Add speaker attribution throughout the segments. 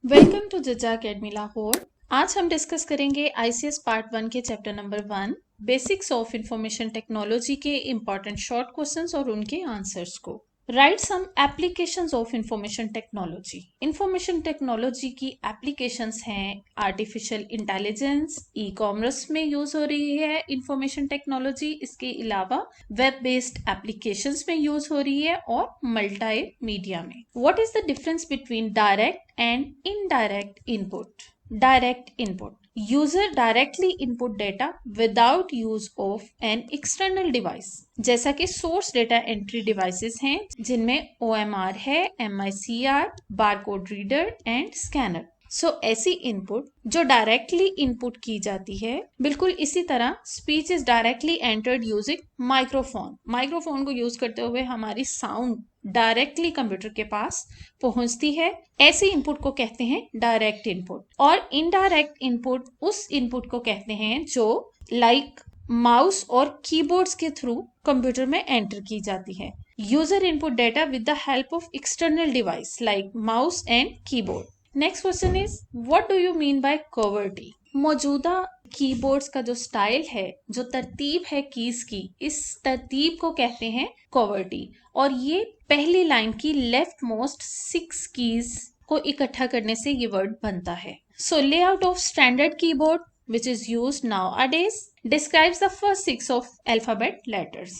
Speaker 1: Welcome to Jaja academy Lahore. आज हम discuss करेंगे आईसीएस पार्ट 1 के chapter number 1 basics of information technology के इंपॉर्टेंट शॉर्ट क्वेश्चंस और उनके आंसर्स को। Write some applications of information technology. Information technology की एप्लीकेशंस हैं आर्टिफिशियल इंटेलिजेंस, ई कॉमर्स में यूज हो रही है इंफॉर्मेशन टेक्नोलॉजी, इसके अलावा वेब बेस्ड एप्लीकेशंस में यूज हो रही है और मल्टी मीडिया में। What is the difference between direct and indirect input. Direct input. User directly input data without use of an external device. जैसा कि सोर्स डेटा एंट्री डिवाइसेस हैं जिनमें OMR है, MICR, barcode reader and scanner. ऐसी input जो directly input की जाती है, बिल्कुल इसी तरह speech is directly entered using microphone. Microphone को यूज करते हुए हमारी साउंड डायरेक्टली कंप्यूटर के पास पहुंचती है। ऐसी इनपुट को कहते हैं डायरेक्ट इनपुट। और इनडायरेक्ट इनपुट उस इनपुट को कहते हैं जो लाइक माउस और कीबोर्ड्स के थ्रू कंप्यूटर में एंटर की जाती है। User input data with the help of external device like mouse and keyboard. Next question is what do you mean by QWERTY. मौजूदा कीबोर्ड्स का जो स्टाइल है, जो तरतीब है कीज की, इस तरतीब को कहते हैं कवर्टी। और ये पहली लाइन की लेफ्ट मोस्ट 6 कीज को इकट्ठा करने से ये वर्ड बनता है। Layout of standard keyboard which is used nowadays describes the first 6 of alphabet letters.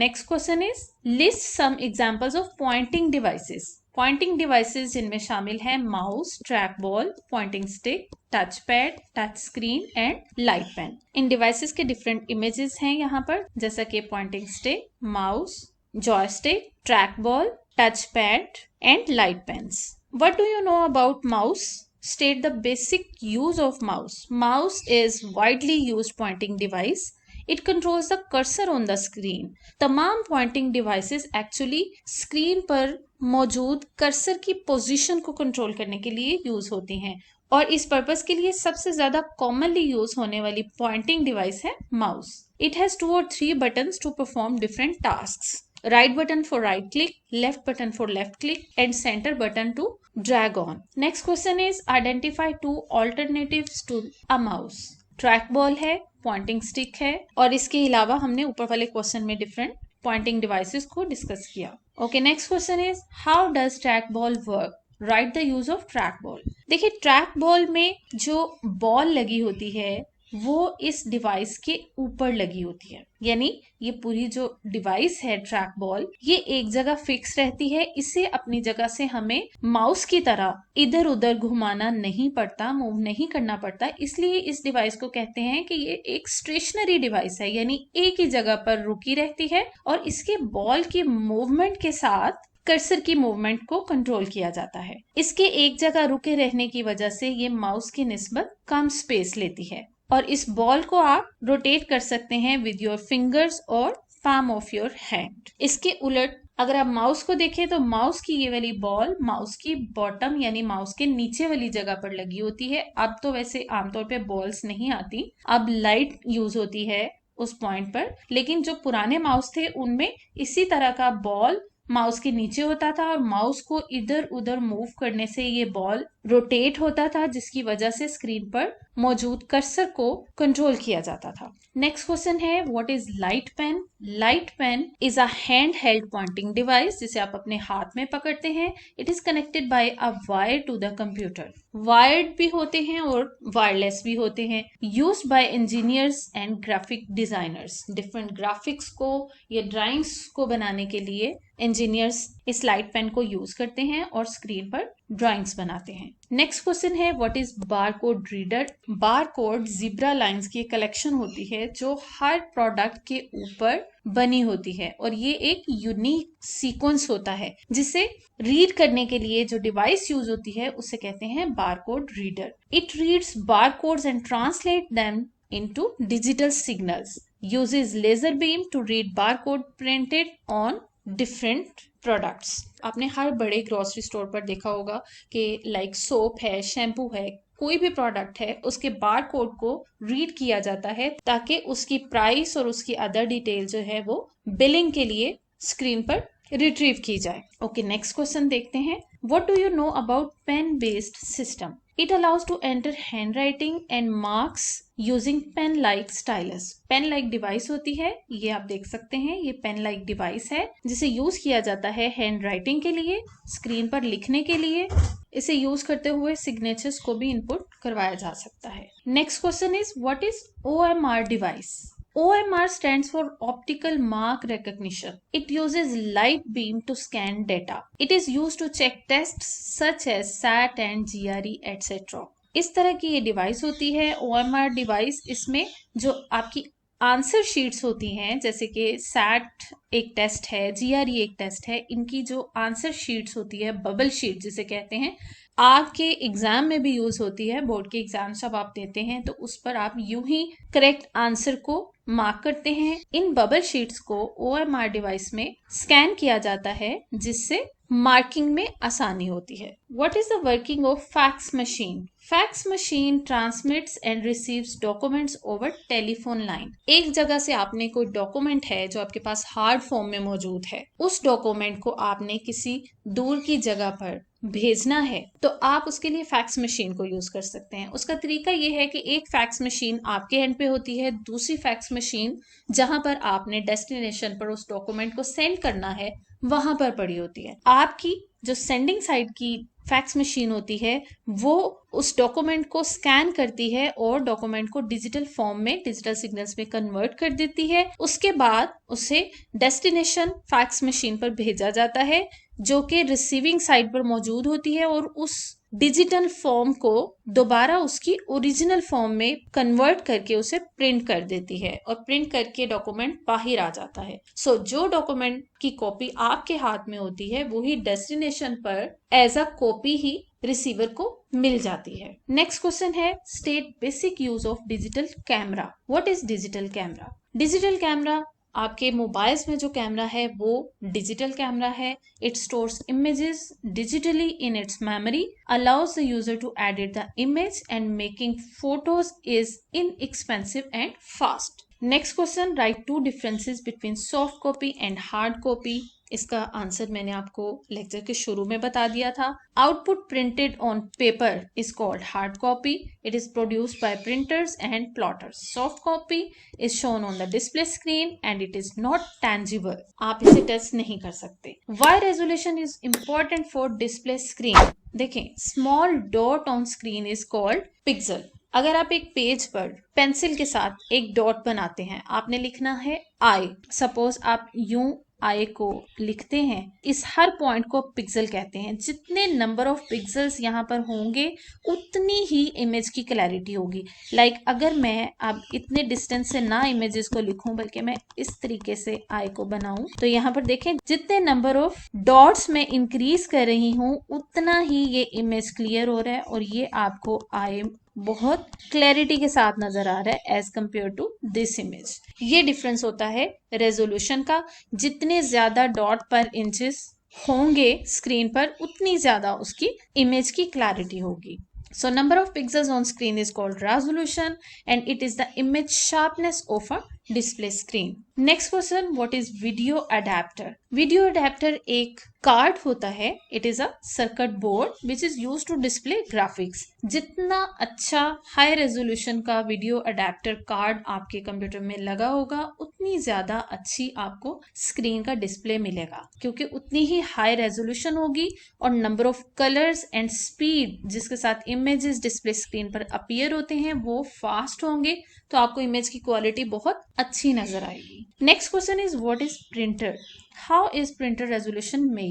Speaker 1: Next question is list some examples of pointing devices. Pointing devices जिनमें शामिल है mouse, track ball, pointing stick, touch pad, touch screen and light pen. इन devices के different images हैं यहाँ पर, जैसा कि pointing stick, mouse, joystick, track ball, touch pad and light pens. What do you know about mouse? State the basic use of mouse. Mouse is widely used pointing device. It controls the cursor on the screen. तमाम Poynting devices actually screen पर मौजूद cursor की position को control करने के लिए use होती हैं, और इस पर्पस के लिए सबसे ज्यादा कॉमनली यूज होने वाली पॉइंटिंग डिवाइस है mouse. It has 2 or 3 buttons to perform different tasks. Right button for right click, left button for left click and center button to drag on. Next question is identify 2 alternatives to a mouse. Track ball है, Poynting stick है, और इसके अलावा हमने ऊपर वाले question में different Poynting devices को डिस्कस किया। Okay, next question is how does track ball work. Right the use of track ball. देखिए, ट्रैक बॉल में जो बॉल लगी होती है वो इस डिवाइस के ऊपर लगी होती है, यानी ये पूरी जो डिवाइस है ट्रैक बॉल, ये एक जगह फिक्स रहती है। इसे अपनी जगह से हमें माउस की तरह इधर उधर घुमाना नहीं पड़ता, मूव नहीं करना पड़ता। इसलिए इस डिवाइस को कहते हैं कि ये एक स्टेशनरी डिवाइस है, यानी एक ही जगह पर रुकी रहती है और इसके बॉल की मूवमेंट के साथ कर्सर की मूवमेंट को कंट्रोल किया जाता है। इसके एक जगह रुके रहने की वजह से ये माउस की निस्बत कम स्पेस लेती है, और इस बॉल को आप रोटेट कर सकते हैं विद योर फिंगर्स और पाम ऑफ योर हैंड। इसके उलट अगर आप माउस को देखें तो माउस की ये वाली बॉल माउस की बॉटम यानी माउस के नीचे वाली जगह पर लगी होती है। अब तो वैसे आमतौर पे बॉल्स नहीं आती, अब लाइट यूज होती है उस पॉइंट पर, लेकिन जो पुराने माउस थे उनमें इसी तरह का बॉल माउस के नीचे होता था और माउस को इधर उधर मूव करने से ये बॉल रोटेट होता था, जिसकी वजह से स्क्रीन पर मौजूद कर्सर को कंट्रोल किया जाता था। नेक्स्ट क्वेश्चन है what is light pen. Light pen is a hand held pointing device जिसे आप अपने हाथ में पकड़ते हैं। It is connected by a wire to the computer. Wired भी होते हैं और वायरलेस भी होते हैं। Used by engineers and graphic designers. Different graphics को या ड्राइंग्स को बनाने के लिए इंजीनियर्स इस लाइट पेन को यूज करते हैं और स्क्रीन पर ड्राइंग्स बनाते हैं। नेक्स्ट क्वेश्चन है what is barcode reader. Barcode zebra lines की कलेक्शन होती है जो हर प्रोडक्ट के ऊपर बनी होती है, और ये एक यूनिक सीक्वेंस होता है जिसे रीड करने के लिए जो डिवाइस यूज होती है उसे कहते हैं barcode reader. It reads barcodes and translate them into digital signals. Uses laser beam to read barcode printed on different products. आपने हर बड़े ग्रोसरी स्टोर पर देखा होगा कि लाइक सोप है, शैम्पू है, कोई भी प्रोडक्ट है, उसके बार कोड को रीड किया जाता है ताकि उसकी प्राइस और उसकी अदर डिटेल जो है वो बिलिंग के लिए स्क्रीन पर रिट्रीव की जाए। ओके, नेक्स्ट क्वेश्चन देखते हैं। What do you know about pen based system? It allows to enter hand writing and marks using pen like stylus. Pen like device होती है, ये आप देख सकते हैं, ये पेन लाइक डिवाइस है जिसे यूज किया जाता है हैंड राइटिंग के लिए, स्क्रीन पर लिखने के लिए। इसे यूज करते हुए सिग्नेचर्स को भी इनपुट करवाया जा सकता है। Next question is what is OMR device? OMR stands for Optical Mark Recognition. It uses light beam to scan data. It is used to check tests such as SAT and GRE etc. इस तरह की ये device होती है OMR device. इसमें जो आपकी answer sheets होती हैं, जैसे कि सैट एक टेस्ट है, GRE एक टेस्ट है, इनकी जो आंसर शीट्स होती है, बबल शीट जिसे कहते हैं, आपके एग्जाम में भी यूज होती है। बोर्ड के एग्जाम जब आप देते हैं तो उस पर आप यूं ही करेक्ट आंसर को मार्क करते हैं। इन बबल शीट्स को OMR डिवाइस में स्कैन किया जाता है जिससे मार्किंग में आसानी होती है। What is the working of fax machine? Fax machine transmits and receives documents over telephone line. एक जगह से आपने कोई डॉक्यूमेंट है जो आपके पास हार्ड फॉर्म में मौजूद है, उस डॉक्यूमेंट को आपने किसी दूर की जगह पर भेजना है तो आप उसके लिए फैक्स मशीन को यूज कर सकते हैं। उसका तरीका यह है कि एक फैक्स मशीन आपके एंड पे होती है, दूसरी फैक्स मशीन जहां पर आपने डेस्टिनेशन पर उस डॉक्यूमेंट को सेंड करना है वहां पर पड़ी होती है। आपकी जो सेंडिंग साइड की फैक्स मशीन होती है वो उस डॉक्यूमेंट को स्कैन करती है और डॉक्यूमेंट को डिजिटल फॉर्म में, डिजिटल सिग्नल्स में कन्वर्ट कर देती है। उसके बाद उसे डेस्टिनेशन फैक्स मशीन पर भेजा जाता है जो कि रिसीविंग साइड पर मौजूद होती है और उस डिजिटल फॉर्म को दोबारा उसकी ओरिजिनल फॉर्म में कन्वर्ट करके उसे प्रिंट कर देती है और प्रिंट करके डॉक्यूमेंट बाहर आ जाता है। सो जो डॉक्यूमेंट की कॉपी आपके हाथ में होती है वही डेस्टिनेशन पर एज अ कॉपी ही रिसीवर को मिल जाती है। नेक्स्ट क्वेश्चन है state basic use of digital camera. What is digital camera? Digital camera आपके मोबाइल्स में जो कैमरा है वो डिजिटल कैमरा है। It stores images digitally in its memory, allows the user to edit the image and making photos is inexpensive and fast. Next question, write two differences between soft copy and hard copy. इसका answer मैंने आपको lecture के शुरू में बता दिया था। Output printed on paper is called hard copy. It is produced by printers and plotters. Soft copy is shown on the display screen and it is not tangible. आप इसे टच नहीं कर सकते। Why resolution is important for display screen? देखें, small dot on screen is called pixel. अगर आप एक page पर पेंसिल के साथ एक डॉट बनाते हैं, आपने लिखना है आई, सपोज आप यूं आई को लिखते हैं, इस हर पॉइंट को पिक्सल कहते हैं। जितने नंबर ऑफ पिक्सल्स यहाँ पर होंगे उतनी ही इमेज की क्लैरिटी होगी। लाइक अगर मैं अब इतने डिस्टेंस से ना इमेजेस को लिखूं बल्कि मैं इस तरीके से आई को बनाऊं तो यहाँ पर देखें जितने नंबर ऑफ डॉट्स में इंक्रीज कर रही हूँ उतना ही ये इमेज क्लियर हो रहा है और ये आपको आई बहुत क्लैरिटी के साथ नजर आ रहा है as compare to this image. ये डिफरेंस होता है रेजोल्यूशन का। जितने ज्यादा डॉट पर इंचेस होंगे स्क्रीन पर उतनी ज्यादा उसकी इमेज की क्लैरिटी होगी। So number of pixels on screen is called resolution and it is the image sharpness of a display screen. Next question, what is video adapter? Video adapter एक card होता है। It is a circuit board which is used to display graphics. जितना अच्छा high resolution का video adapter card आपके computer में लगा होगा उतनी ज्यादा अच्छी आपको स्क्रीन का डिस्प्ले मिलेगा, क्योंकि उतनी ही हाई रेजोल्यूशन होगी और number of colours and speed जिसके साथ इमेजेस डिस्प्ले स्क्रीन पर अपीयर होते हैं वो फास्ट होंगे, तो आपको इमेज की क्वालिटी बहुत अच्छी नजर आएगी। Next question is what is printer? How is printer resolution measured?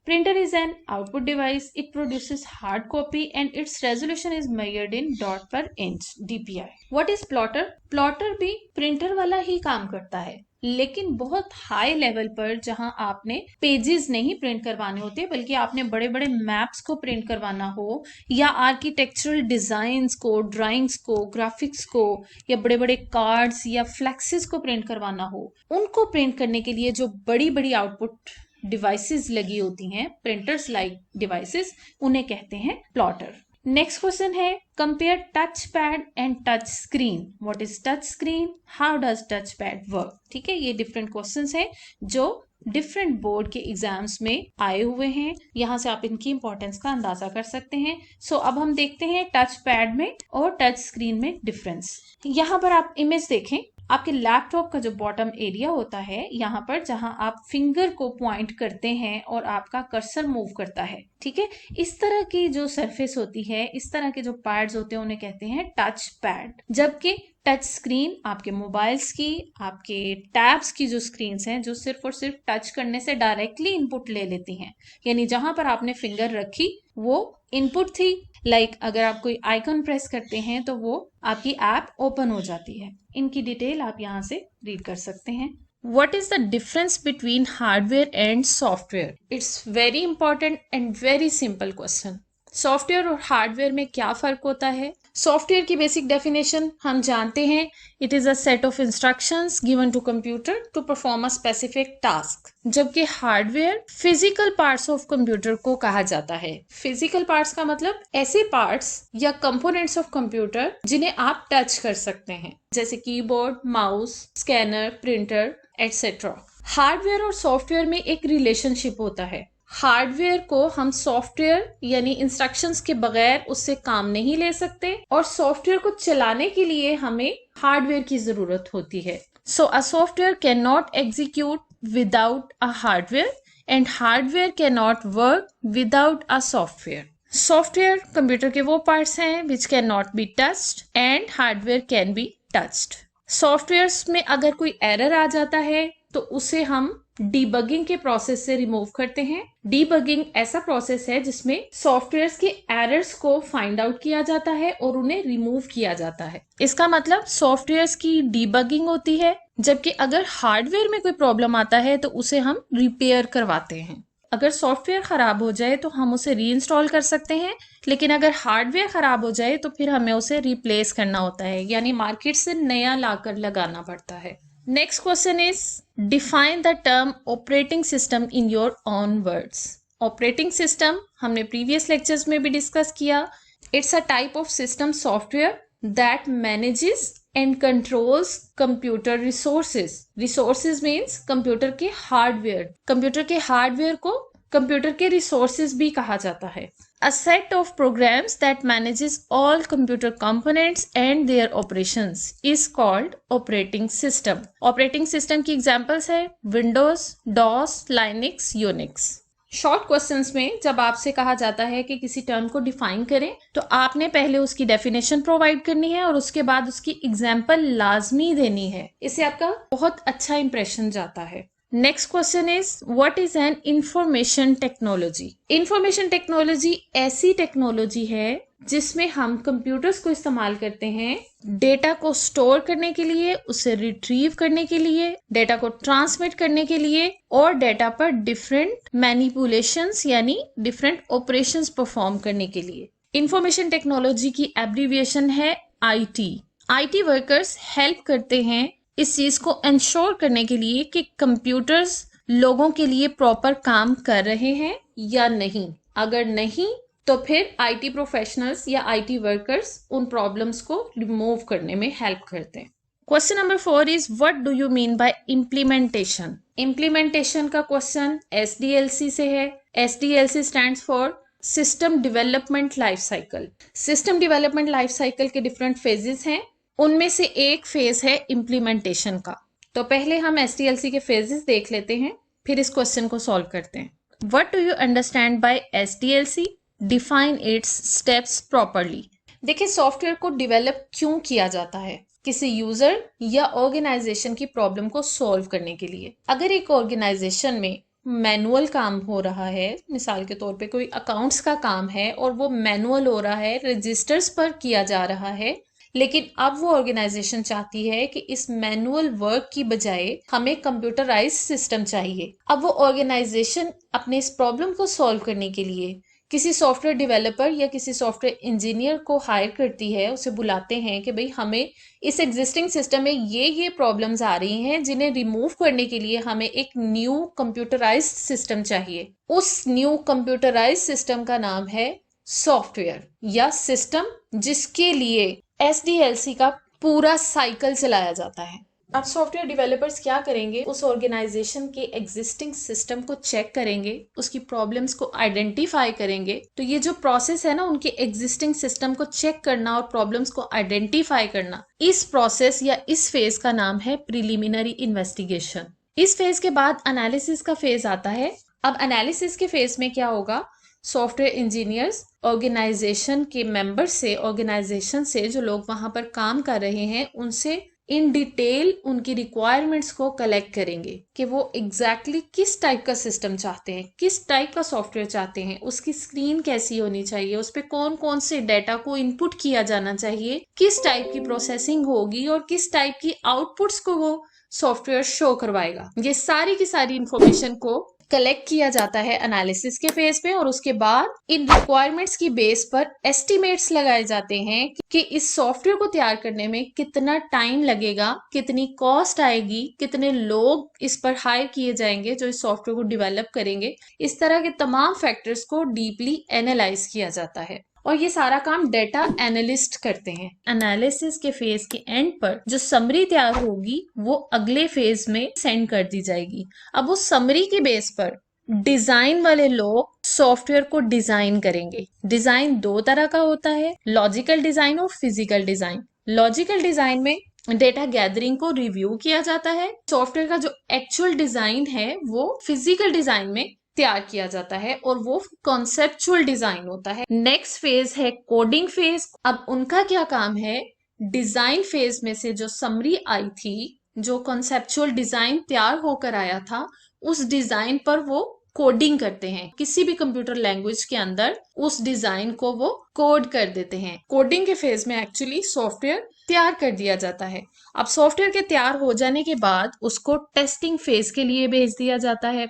Speaker 1: Printer is an output device. It produces hard copy and its resolution is measured in dot per inch DPI. What is plotter? Plotter भी printer वाला ही काम करता है, लेकिन बहुत high level पर जहां आपने पेजेस नहीं प्रिंट करवाने होते बल्कि आपने बड़े बड़े मैप्स को प्रिंट करवाना हो या आर्किटेक्चरल डिजाइन्स को, ड्राइंग्स को, ग्राफिक्स को या बड़े बड़े कार्ड्स या फ्लैक्सेस को प्रिंट करवाना हो, उनको प्रिंट करने के लिए जो बड़ी बड़ी आउटपुट डिवाइसेस लगी होती हैं, प्रिंटर्स लाइक डिवाइसेस, उन्हें कहते हैं प्लॉटर। नेक्स्ट क्वेश्चन है compare touch pad and touch screen. What is touch screen? How does touch pad work? ठीक है, ये डिफरेंट क्वेश्चंस हैं जो डिफरेंट बोर्ड के एग्जाम्स में आए हुए हैं। यहाँ से आप इनकी इंपॉर्टेंस का अंदाजा कर सकते हैं। सो अब हम देखते हैं टच पैड में और टच स्क्रीन में डिफरेंस। यहाँ पर आप इमेज देखें, आपके लैपटॉप का जो बॉटम एरिया होता है, यहाँ पर जहां आप फिंगर को पॉइंट करते हैं और आपका कर्सर मूव करता है, ठीक है, इस तरह की जो सरफेस होती है, इस तरह के जो पैड्स होते हैं, उन्हें कहते हैं टच पैड। जबकि टच स्क्रीन आपके मोबाइल्स की, आपके टैब्स की जो स्क्रीन हैं, जो सिर्फ और सिर्फ टच करने से डायरेक्टली इनपुट ले लेती हैं, यानी जहां पर आपने फिंगर रखी वो इनपुट थी। अगर आप कोई आइकन प्रेस करते हैं तो वो आपकी ऐप ओपन हो जाती है। इनकी डिटेल आप यहाँ से रीड कर सकते हैं। What is the difference between hardware and software? It's very important and very simple question. Software और हार्डवेयर में क्या फर्क होता है? सॉफ्टवेयर की बेसिक डेफिनेशन हम जानते हैं, it is a set of instructions given to computer to perform a specific task. जबकि hardware physical parts of computer को कहा जाता है। फिजिकल पार्ट्स का मतलब ऐसे पार्ट्स या कंपोनेंट्स ऑफ कंप्यूटर जिन्हें आप टच कर सकते हैं, जैसे keyboard, mouse, scanner, printer etcetera. Hardware और सॉफ्टवेयर में एक रिलेशनशिप होता है। हार्डवेयर को हम सॉफ्टवेयर यानी इंस्ट्रक्शंस के बगैर उससे काम नहीं ले सकते, और सॉफ्टवेयर को चलाने के लिए हमें हार्डवेयर की जरूरत होती है। So a software can not execute without a hardware and hardware can not work without a software. Software computer के वो पार्ट्स हैं which can not be touched and hardware can be touched. Softwares में अगर कोई error आ जाता है तो उसे हम डीबगिंग के प्रोसेस से रिमूव करते हैं। डीबगिंग ऐसा प्रोसेस है जिसमें सॉफ्टवेयर्स के एरर्स को फाइंड आउट किया जाता है और उन्हें रिमूव किया जाता है। इसका मतलब सॉफ्टवेयर्स की डीबगिंग होती है, जबकि अगर हार्डवेयर में कोई प्रॉब्लम आता है तो उसे हम रिपेयर करवाते हैं। अगर सॉफ्टवेयर खराब हो जाए तो हम उसे रीइंस्टॉल कर सकते हैं, लेकिन अगर हार्डवेयर खराब हो जाए तो फिर हमें उसे रिप्लेस करना होता है, यानी मार्केट से नया लाकर लगाना पड़ता है। Next question is define the term operating system in your own words. Operating system हमने प्रीवियस लेक्चर्स में भी डिस्कस किया। It's a type of system software that manages and controls computer resources. Resources means computer के hardware. Computer के hardware को computer के resources भी कहा जाता है। A set of programs that manages all computer components and their operations is called operating system. Operating system की examples है Windows, DOS, Linux, Unix. Short questions में जब आपसे कहा जाता है कि किसी टर्म को डिफाइन करें तो आपने पहले उसकी डेफिनेशन प्रोवाइड करनी है और उसके बाद उसकी एग्जाम्पल लाजमी देनी है। इससे आपका बहुत अच्छा इंप्रेशन जाता है। Next question is what is an information technology. Information technology ऐसी टेक्नोलॉजी है जिसमें हम कंप्यूटर्स को इस्तेमाल करते हैं डेटा को स्टोर करने के लिए, उसे रिट्रीव करने के लिए, डेटा को ट्रांसमिट करने के लिए और डेटा पर डिफरेंट मैनिपुलेशंस यानी डिफरेंट ऑपरेशंस परफॉर्म करने के लिए। इंफॉर्मेशन टेक्नोलॉजी की एब्रीविएशन है आईटी। आईटी वर्कर्स हेल्प करते हैं इस चीज को इंश्योर करने के लिए कि कंप्यूटर्स लोगों के लिए प्रॉपर काम कर रहे हैं या नहीं। अगर नहीं तो फिर आईटी प्रोफेशनल्स या आईटी वर्कर्स उन प्रॉब्लम्स को रिमूव करने में हेल्प करते हैं। Question number 4 is what do you mean by implementation. Implementation का क्वेश्चन एसडीएलसी से है। SDLC stands for system development life cycle. System development life cycle के डिफरेंट फेजेस हैं, उनमें से एक फेज है इम्प्लीमेंटेशन का। तो पहले हम एसडीएलसी के फेजेस देख लेते हैं, फिर इस क्वेश्चन को सॉल्व करते हैं। What do you understand by SDLC? Define it's steps properly. देखिए, सॉफ्टवेयर को डेवलप क्यों किया जाता है? किसी यूजर या ऑर्गेनाइजेशन की प्रॉब्लम को सॉल्व करने के लिए। अगर एक ऑर्गेनाइजेशन में मैनुअल काम हो रहा है, मिसाल के तौर पे कोई अकाउंट्स का काम है और वो मैनुअल हो रहा है, रजिस्टर्स पर किया जा रहा है, लेकिन अब वो ऑर्गेनाइजेशन चाहती है कि इस मैनुअल वर्क की बजाय हमें कंप्यूटराइज्ड सिस्टम चाहिए। अब वो ऑर्गेनाइजेशन अपने इस प्रॉब्लम को सॉल्व करने के लिए किसी सॉफ्टवेयर डेवलपर या किसी सॉफ्टवेयर इंजीनियर को हायर करती है, उसे बुलाते हैं कि भाई हमें इस एग्जिस्टिंग सिस्टम में ये प्रॉब्लम्स आ रही हैं जिन्हें रिमूव करने के लिए हमें एक न्यू कंप्यूटराइज्ड सिस्टम चाहिए। उस न्यू कंप्यूटराइज्ड सिस्टम का नाम है सॉफ्टवेयर या सिस्टम, जिसके लिए एसडीएलसी का पूरा साइकिल चलाया जाता है। अब सॉफ्टवेयर डेवलपर्स क्या करेंगे, उस ऑर्गेनाइजेशन के एग्जिस्टिंग सिस्टम को चेक करेंगे, उसकी प्रॉब्लम्स को आइडेंटिफाई करेंगे। तो ये जो प्रोसेस है ना, उनके एग्जिस्टिंग सिस्टम को चेक करना और प्रॉब्लम्स को आइडेंटिफाई करना, इस प्रोसेस या इस फेज का नाम है प्रिलिमिनरी इन्वेस्टिगेशन। इस फेज के बाद एनालिसिस का फेज आता है। अब एनालिसिस के फेज में क्या होगा, सॉफ्टवेयर इंजीनियर्स ऑर्गेनाइजेशन के मेंबर से, ऑर्गेनाइजेशन से जो लोग वहां पर काम कर रहे हैं, उनसे इन डिटेल उनकी रिक्वायरमेंट्स को कलेक्ट करेंगे कि वो एग्जैक्टली किस टाइप का सिस्टम चाहते हैं, किस टाइप का सॉफ्टवेयर चाहते हैं, उसकी स्क्रीन कैसी होनी चाहिए, उस पर कौन कौन से डेटा को इनपुट किया जाना चाहिए, किस टाइप की प्रोसेसिंग होगी और किस टाइप की आउटपुट्स को वो सॉफ्टवेयर शो करवाएगा। ये सारी की सारी इंफॉर्मेशन को कलेक्ट किया जाता है एनालिसिस के फेज पे, और उसके बाद इन रिक्वायरमेंट्स की बेस पर एस्टिमेट्स लगाए जाते हैं कि इस सॉफ्टवेयर को तैयार करने में कितना टाइम लगेगा, कितनी कॉस्ट आएगी, कितने लोग इस पर हायर किए जाएंगे जो इस सॉफ्टवेयर को डिवेलप करेंगे। इस तरह के तमाम फैक्टर्स को डीपली एनालाइज किया जाता है और ये सारा काम डेटा एनालिस्ट करते हैं। एनालिसिस के फेज के एंड पर जो समरी तैयार होगी वो अगले फेज में सेंड कर दी जाएगी। अब उस समरी के बेस पर डिजाइन वाले लोग सॉफ्टवेयर को डिजाइन करेंगे। डिजाइन दो तरह का होता है, लॉजिकल डिजाइन और फिजिकल डिजाइन। लॉजिकल डिजाइन में डेटा गैदरिंग को रिव्यू किया जाता है। सॉफ्टवेयर का जो एक्चुअल डिजाइन है वो फिजिकल डिजाइन में तैयार किया जाता है और वो कॉन्सेप्चुअल डिजाइन होता है। नेक्स्ट फेज है कोडिंग फेज। अब उनका क्या काम है, डिजाइन फेज में से जो समरी आई थी, जो कॉन्सेप्चुअल डिजाइन तैयार होकर आया था, उस डिजाइन पर वो कोडिंग करते हैं। किसी भी कंप्यूटर लैंग्वेज के अंदर उस डिजाइन को वो कोड कर देते हैं। कोडिंग के फेज में एक्चुअली सॉफ्टवेयर तैयार कर दिया जाता है। अब सॉफ्टवेयर के तैयार हो जाने के बाद उसको टेस्टिंग फेज के लिए भेज दिया जाता है।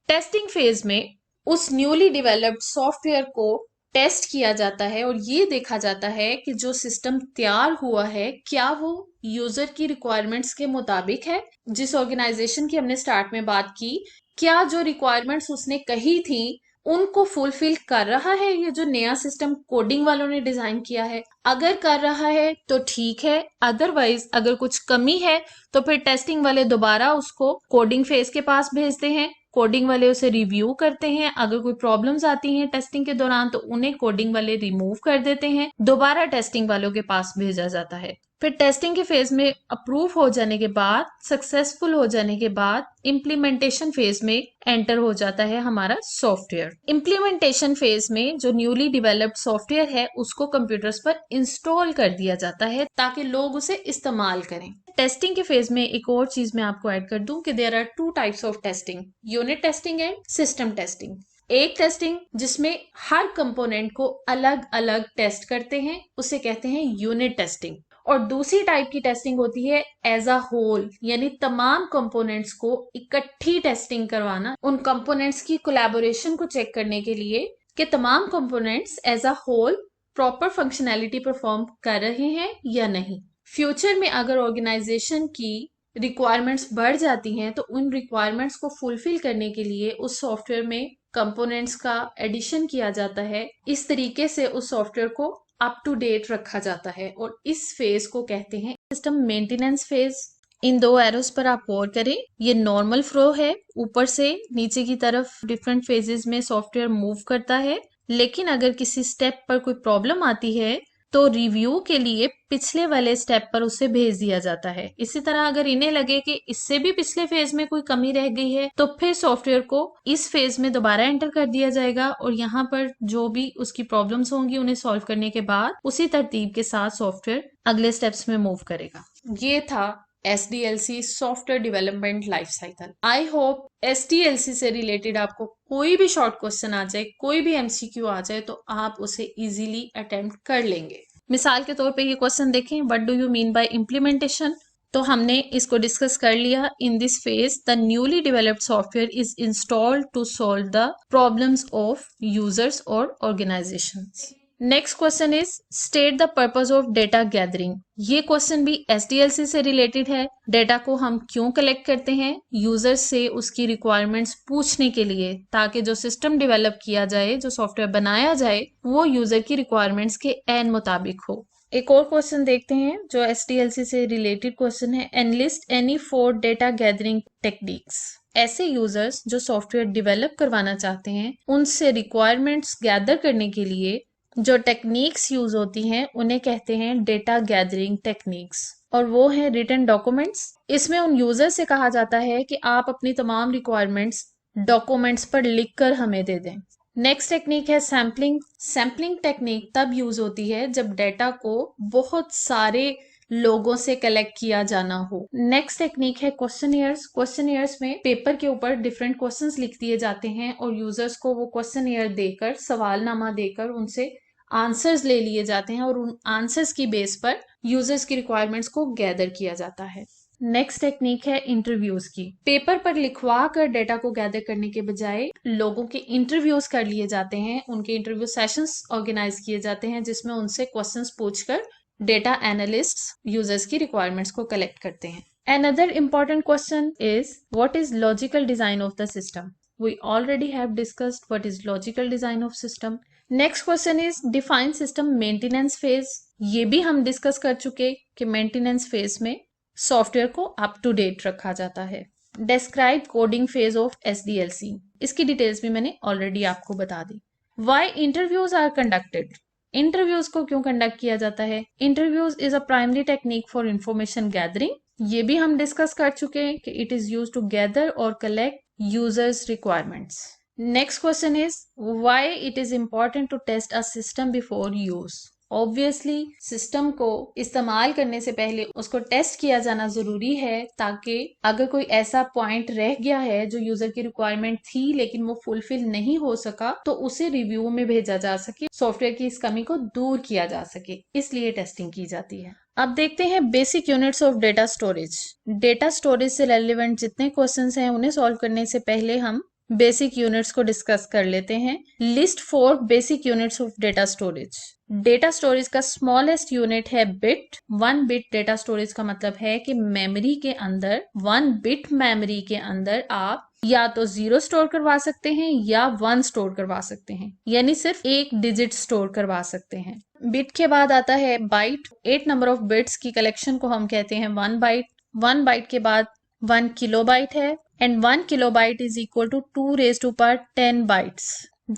Speaker 1: टेस्टिंग फेज में उस न्यूली डेवलप्ड सॉफ्टवेयर को टेस्ट किया जाता है और ये देखा जाता है कि जो सिस्टम तैयार हुआ है क्या वो यूजर की रिक्वायरमेंट्स के मुताबिक है। जिस ऑर्गेनाइजेशन की हमने स्टार्ट में बात की, क्या जो रिक्वायरमेंट्स उसने कही थी उनको फुलफिल कर रहा है ये जो नया सिस्टम कोडिंग वालों ने डिजाइन किया है। अगर कर रहा है तो ठीक है, अदरवाइज अगर कुछ कमी है तो फिर टेस्टिंग वाले दोबारा उसको कोडिंग फेज के पास भेजते हैं। कोडिंग वाले उसे रिव्यू करते हैं। अगर कोई प्रॉब्लम्स आती हैं टेस्टिंग के दौरान तो उन्हें कोडिंग वाले रिमूव कर देते हैं, दोबारा टेस्टिंग वालों के पास भेजा जाता है। फिर टेस्टिंग के फेज में अप्रूव हो जाने के बाद, सक्सेसफुल हो जाने के बाद इम्प्लीमेंटेशन फेज में एंटर हो जाता है हमारा सॉफ्टवेयर। इम्प्लीमेंटेशन फेज में जो न्यूली डेवलप्ड सॉफ्टवेयर है उसको कंप्यूटर्स पर इंस्टॉल कर दिया जाता है ताकि लोग उसे इस्तेमाल करें। टेस्टिंग के फेज में एक और चीज मैं आपको ऐड कर दूं कि there are two types of testing, unit testing and system testing. एक टेस्टिंग जिसमें हर कंपोनेंट को अलग अलग टेस्ट करते हैं उसे कहते हैं यूनिट टेस्टिंग, और दूसरी टाइप की टेस्टिंग होती है एज अ होल, यानी तमाम कंपोनेंट्स को इकट्ठी टेस्टिंग करवाना, उन कंपोनेंट्स की कोलैबोरेशन को चेक करने के लिए कि तमाम components as a whole proper functionality perform कर रहे हैं या नहीं। फ्यूचर में अगर ऑर्गेनाइजेशन की रिक्वायरमेंट्स बढ़ जाती हैं तो उन रिक्वायरमेंट्स को फुलफिल करने के लिए उस सॉफ्टवेयर में कंपोनेंट्स का एडिशन किया जाता है। इस तरीके से उस सॉफ्टवेयर को अप टू डेट रखा जाता है और इस फेज को कहते हैं सिस्टम मेंटेनेंस फेज। इन दो एरोस पर आप गौर करें, ये नॉर्मल फ्लो है, ऊपर से नीचे की तरफ डिफरेंट फेजेस में सॉफ्टवेयर मूव करता है। लेकिन अगर किसी स्टेप पर कोई प्रॉब्लम आती है तो रिव्यू के लिए पिछले वाले स्टेप पर उसे भेज दिया जाता है। इसी तरह अगर इन्हें लगे कि इससे भी पिछले फेज में कोई कमी रह गई है तो फिर सॉफ्टवेयर को इस फेज में दोबारा एंटर कर दिया जाएगा और यहाँ पर जो भी उसकी प्रॉब्लम्स होंगी उन्हें सॉल्व करने के बाद उसी तरतीब के साथ सॉफ्टवेयर अगले स्टेप्स में मूव करेगा। ये था SDLC software development life cycle. I hope SDLC से रिलेटेड आपको कोई भी शॉर्ट क्वेश्चन आ जाए, कोई भी MCQ आ जाए तो आप उसे इजीली अटेम्प्ट कर लेंगे। मिसाल के तौर पे ये क्वेश्चन देखें, what do you mean by implementation. तो हमने इसको डिस्कस कर लिया। In this phase the newly developed software is installed to solve the problems of users और organizations. Next question is state the purpose of data gathering. ये question भी SDLC से related है। डेटा को हम क्यों कलेक्ट करते हैं? यूजर से उसकी रिक्वायरमेंट्स पूछने के लिए, ताकि जो सिस्टम डेवलप किया जाए, जो सॉफ्टवेयर बनाया जाए, वो यूजर की रिक्वायरमेंट्स के एन मुताबिक हो। एक और क्वेश्चन देखते हैं जो SDLC से रिलेटेड क्वेश्चन है। Enlist any 4 data gathering techniques. ऐसे यूजर्स जो सॉफ्टवेयर डेवलप करवाना चाहते हैं, उनसे रिक्वायरमेंट्स गैदर करने के लिए जो टेक्निक्स यूज होती हैं उन्हें कहते हैं डेटा गैदरिंग टेक्निक्स, और वो है रिटन डॉक्यूमेंट्स। इसमें उन यूजर से कहा जाता है कि आप अपनी तमाम रिक्वायरमेंट्स डॉक्यूमेंट्स पर लिखकर हमें दे दें। नेक्स्ट टेक्निक है सैम्पलिंग। सैम्पलिंग टेक्निक तब यूज होती है जब डेटा को बहुत सारे लोगों से कलेक्ट किया जाना हो। नेक्स्ट टेक्निक है क्वेश्चनियर्स। क्वेश्चनियर्स में पेपर के ऊपर डिफरेंट क्वेश्चंस लिख दिए जाते हैं और यूजर्स को वो क्वेश्चनियर देकर, सवालनामा देकर उनसे आंसर्स ले लिए जाते हैं और उन आंसर्स की बेस पर यूजर्स की रिक्वायरमेंट्स को गैदर किया जाता है। नेक्स्ट टेक्निक है इंटरव्यूज की। पेपर पर लिखवा कर डेटा को गैदर करने के बजाय लोगों के इंटरव्यूज कर लिए जाते हैं। उनके इंटरव्यू सेशंस ऑर्गेनाइज किए जाते हैं जिसमें उनसे क्वेश्चंस पूछकर डेटा एनालिस्ट्स यूजर्स की रिक्वायरमेंट्स को कलेक्ट करते हैं। Another important question is what is logical design of the system? We already have discussed what is logical design of system. Next question is define system maintenance phase. ये भी हम discuss कर चुके कि maintenance phase में software को up to date रखा जाता है। Describe coding phase of SDLC. इसकी डिटेल्स भी मैंने ऑलरेडी आपको बता दी। Why interviews are conducted? Interviews को क्यों कंडक्ट किया जाता है? Interviews is a primary technique for information gathering. ये भी हम डिस्कस कर चुके हैं कि it is used to gather और collect users requirements. Next question is why it is important to test a system before use. Obviously system को इस्तेमाल करने से पहले उसको टेस्ट किया जाना जरूरी है, ताकि अगर कोई ऐसा पॉइंट रह गया है जो यूजर की रिक्वायरमेंट थी लेकिन वो फुलफिल नहीं हो सका, तो उसे रिव्यू में भेजा जा सके, सॉफ्टवेयर की इस कमी को दूर किया जा सके, इसलिए टेस्टिंग की जाती है। अब देखते हैं basic units of data storage. Data storage से रेलिवेंट जितने क्वेश्चंस हैं उन्हें सॉल्व करने से पहले हम बेसिक यूनिट्स को डिस्कस कर लेते हैं। List 4 basic units of data storage. Data storage का स्मॉलेस्ट यूनिट है बिट। 1 बिट डेटा स्टोरेज का मतलब है कि मेमोरी के अंदर, 1 बिट मेमोरी के अंदर आप या तो 0 स्टोर करवा सकते हैं या 1 स्टोर करवा सकते हैं, यानी सिर्फ एक डिजिट स्टोर करवा सकते हैं। बिट के बाद आता है बाइट। 8 नंबर ऑफ बिट्स की कलेक्शन को हम कहते हैं 1 बाइट। 1 बाइट के बाद 1 किलोबाइट है, and 1 kilobyte is equal to 2 raised to power 10 bytes.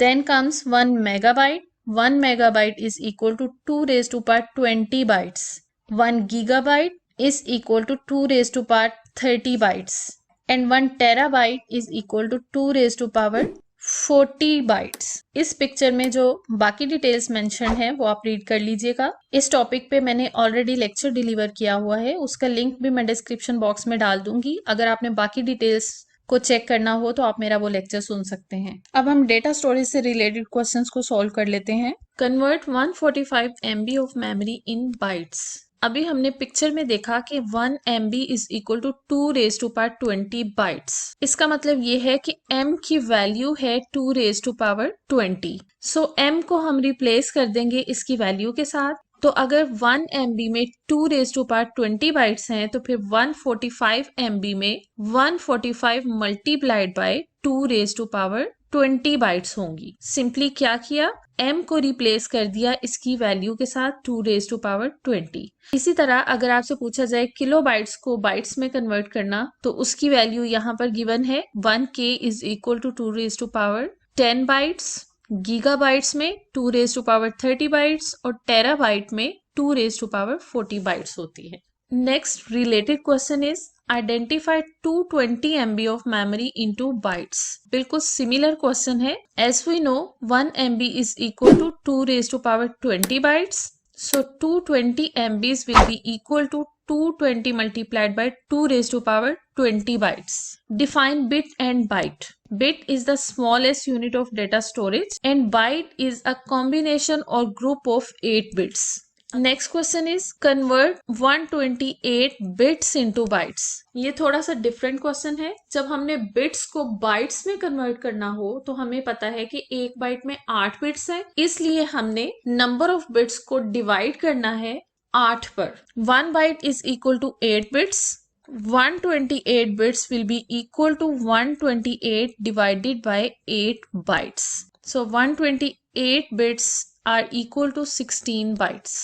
Speaker 1: Then comes 1 megabyte. 1 megabyte is equal to 2 raised to power 20 bytes. 1 gigabyte is equal to 2 raised to power 30 bytes. And 1 terabyte is equal to 2 raised to power 40 bytes. इस picture में जो बाकी details mention है वो आप read कर लीजिएगा। इस टॉपिक पे मैंने ऑलरेडी लेक्चर डिलीवर किया हुआ है, उसका लिंक भी मैं डिस्क्रिप्शन बॉक्स में डाल दूंगी। अगर आपने बाकी डिटेल्स को चेक करना हो तो आप मेरा वो लेक्चर सुन सकते हैं। अब हम डेटा स्टोरेज से रिलेटेड क्वेश्चंस को सॉल्व कर लेते हैं। Convert 145 MB of memory in bytes. अभी हमने पिक्चर में देखा कि 1 MB is equal to 2 raise to power 20 bytes. इसका मतलब ये है कि m की वैल्यू है 2 raise to power 20। So m को हम रिप्लेस कर देंगे इसकी वैल्यू के साथ। तो अगर 1 MB में 2 रेज टू पावर 20 बाइट्स हैं, तो फिर 145 MB में 145 multiplied by 2 raise to power 20 bytes होंगी। सिंपली क्या किया, m को रिप्लेस कर दिया इसकी वैल्यू के साथ 2 रेज टू पावर 20। इसी तरह अगर आपसे पूछा जाए किलो बाइट्स को बाइट्स में कन्वर्ट करना, तो उसकी वैल्यू यहाँ पर गिवन है 1K is equal to 2 raise to power 10 bytes. Gigabytes में 2 रेज टू पावर 30 बाइट्स और टेराबाइट में 2 रेज टू पावर 40 बाइट्स होती है। Next related question is identify 220 MB of memory into bytes. बिल्कुल सिमिलर क्वेश्चन है। As we know 1 MB is equal to 2 raise to power 20 bytes. So 220 MBs will be equal to 220 multiplied by 2 raised to power 20 bytes. Define bit and byte. Bit is the smallest unit of data storage and byte is a combination or group of 8 bits. Next question is convert 128 bits into bytes. ये थोड़ा सा different question है। जब हमने bits को bytes में convert करना हो तो हमें पता है कि एक बाइट में 8 बिट्स हैं, इसलिए हमने नंबर ऑफ बिट्स को डिवाइड करना है 8 पर। 1 byte is equal to 8 bits. 128 bits will be equal to 128 divided by 8 bytes. So 128 bits are equal to 16 bytes.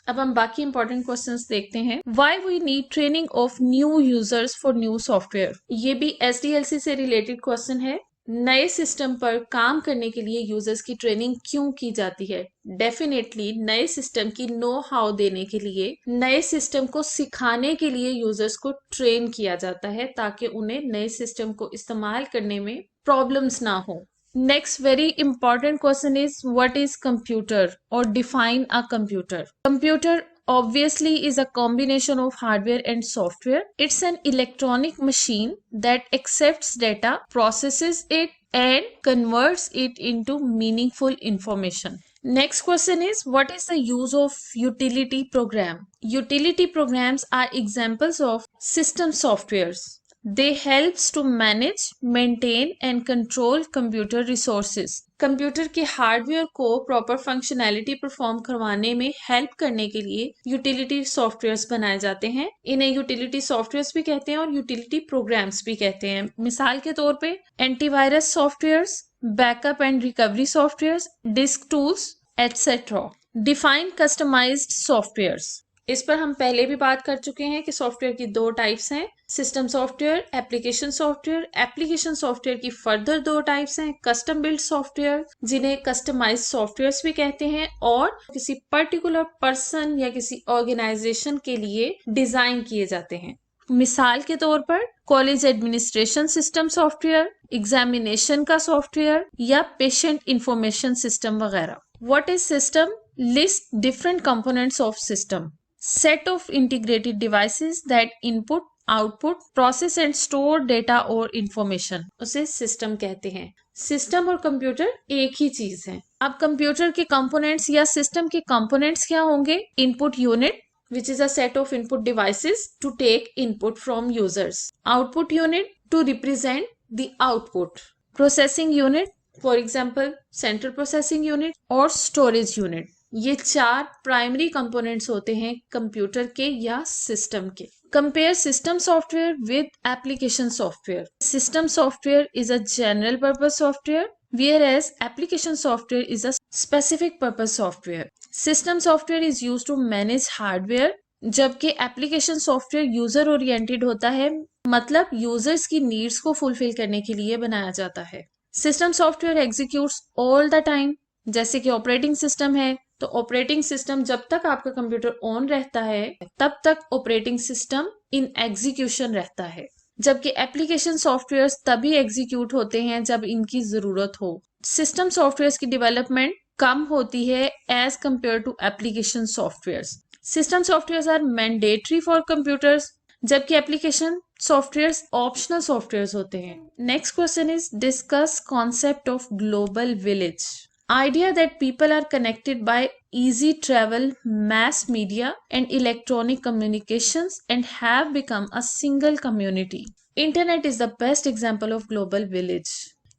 Speaker 1: अब हम बाकी इंपॉर्टेंट क्वेश्चंस देखते हैं। Why we need training of new users for new software? ये भी SDLC से related question है। नए सिस्टम पर काम करने के लिए यूजर्स की ट्रेनिंग क्यों की जाती है? डेफिनेटली नए सिस्टम की नो हाउ देने के लिए, नए सिस्टम को सिखाने के लिए यूजर्स को ट्रेन किया जाता है ताकि उन्हें नए सिस्टम को इस्तेमाल करने में प्रॉब्लम्स ना हो। Next very important question is what is computer or define a computer. Computer obviously is a combination of hardware and software. It's an electronic machine that accepts data, processes it and converts it into meaningful information. Next question is what is the use of utility program? Utility programs are examples of system softwares. They helps to manage, maintain and control computer resources. Computer के hardware को proper functionality perform करवाने में help करने के लिए utility softwares बनाए जाते हैं। इन्हें यूटिलिटी सॉफ्टवेयर्स भी कहते हैं और यूटिलिटी प्रोग्राम्स भी कहते हैं। मिसाल के तौर पे antivirus softwares, backup and recovery softwares, disk tools etcetera. Define customized softwares. इस पर हम पहले भी बात कर चुके हैं कि सॉफ्टवेयर की दो टाइप्स हैं, system software, application software. Application software की फर्दर दो टाइप्स हैं, कस्टम बिल्ड सॉफ्टवेयर जिन्हें कस्टमाइज्ड सॉफ्टवेयर्स भी कहते हैं और किसी पर्टिकुलर पर्सन या किसी ऑर्गेनाइजेशन के लिए डिजाइन किए जाते हैं। मिसाल के तौर पर college administration system software, examination का सॉफ्टवेयर या पेशेंट इंफॉर्मेशन सिस्टम वगैरह। What is system? List different components of system. Set of integrated devices that input, output, process and store data or information. उसे सिस्टम कहते हैं। System और computer एक ही चीज है। अब कंप्यूटर के कंपोनेंट्स या सिस्टम के कंपोनेंट्स क्या होंगे? Input unit which is a set of input devices to take input from users. Output unit to represent the output. Processing unit, for example, central processing unit or storage unit. ये चार primary components होते हैं computer के या system के। Compare system software with application software. System software is a general purpose software whereas application software is a specific purpose software. System software is used to manage hardware जबकि application software user oriented होता है, मतलब users की needs को fulfil करने के लिए बनाया जाता है। System software executes all the time, जैसे कि ऑपरेटिंग सिस्टम है तो ऑपरेटिंग सिस्टम जब तक आपका कंप्यूटर ऑन रहता है तब तक ऑपरेटिंग सिस्टम इन एग्जीक्यूशन रहता है, जबकि एप्लीकेशन सॉफ्टवेयर्स तभी एग्जीक्यूट होते हैं जब इनकी जरूरत हो। सिस्टम सॉफ्टवेयर्स की डेवलपमेंट कम होती है as compare to application softwares. System softwares are mandatory for computers जबकि एप्लीकेशन सॉफ्टवेयर्स ऑप्शनल सॉफ्टवेयर्स होते हैं। Next question is discuss concept of global village. Idea that people are connected by easy travel, mass media and electronic communications and have become a single community. Internet is the best example of global village.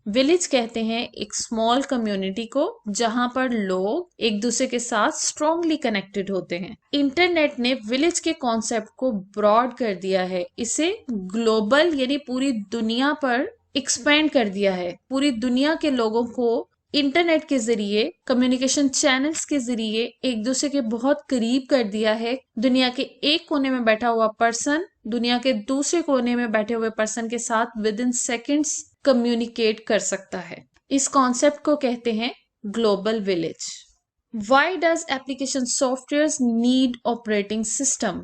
Speaker 1: Village कहते हैं एक small community को जहां पर लोग एक दूसरे के साथ स्ट्रांगली कनेक्टेड होते हैं। इंटरनेट ने विलेज के कॉन्सेप्ट को ब्रॉड कर दिया है, इसे ग्लोबल यानी पूरी दुनिया पर एक्सपेंड कर दिया है। पूरी दुनिया के लोगों को इंटरनेट के जरिए, कम्युनिकेशन चैनल्स के जरिए एक दूसरे के बहुत करीब कर दिया है। दुनिया के एक कोने में बैठा हुआ पर्सन दुनिया के दूसरे कोने में बैठे हुए पर्सन के साथ विद इन सेकेंड्स कम्युनिकेट कर सकता है। इस कॉन्सेप्ट को कहते हैं global village. Why does application softwares need operating system?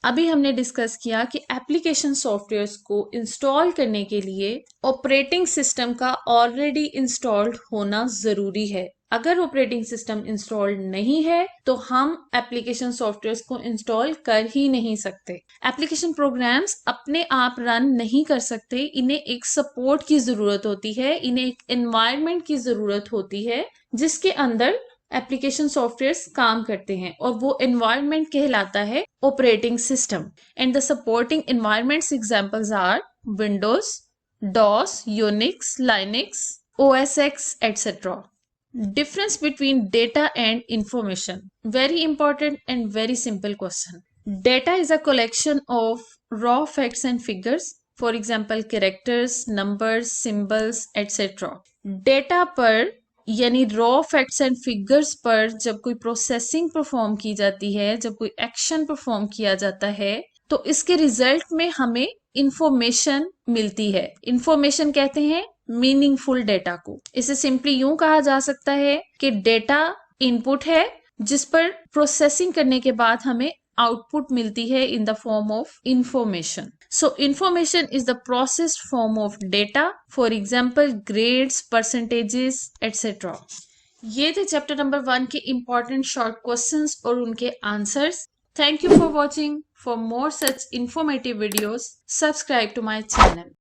Speaker 1: अभी हमने डिस्कस किया कि एप्लीकेशन सॉफ्टवेयर्स को इंस्टॉल करने के लिए ऑपरेटिंग सिस्टम का ऑलरेडी इंस्टॉल्ड होना जरूरी है। अगर ऑपरेटिंग सिस्टम इंस्टॉल्ड नहीं है तो हम एप्लीकेशन सॉफ्टवेयर्स को इंस्टॉल कर ही नहीं सकते। एप्लीकेशन प्रोग्राम्स अपने आप रन नहीं कर सकते, इन्हें एक सपोर्ट की जरूरत होती है, इन्हें एक एनवायरनमेंट की जरूरत होती है जिसके अंदर एप्लीकेशन सॉफ्टवेयर्स काम करते हैं और वो एनवायरनमेंट कहलाता है operating system. And the supporting environments examples are Windows, DOS, Unix, Linux, OS X, etc. Difference between data and information. Very important and very simple question. Data is a collection of raw facts and figures. For example, characters, numbers, symbols, etc. Data पर यानी raw facts and figures पर जब कोई processing perform की जाती है, जब कोई एक्शन परफॉर्म किया जाता है, तो इसके रिजल्ट में हमें इंफॉर्मेशन मिलती है। इंफॉर्मेशन कहते हैं मीनिंगफुल डेटा को। इसे सिंपली यूं कहा जा सकता है कि डेटा इनपुट है जिस पर प्रोसेसिंग करने के बाद हमें आउटपुट मिलती है in the form of information. So information is the processed form of data, for example grades, percentages, etcetera. ये थे चैप्टर नंबर 1 के इंपॉर्टेंट शॉर्ट क्वेश्चंस और उनके answers. Thank you for watching. For more such informative videos, subscribe to my channel.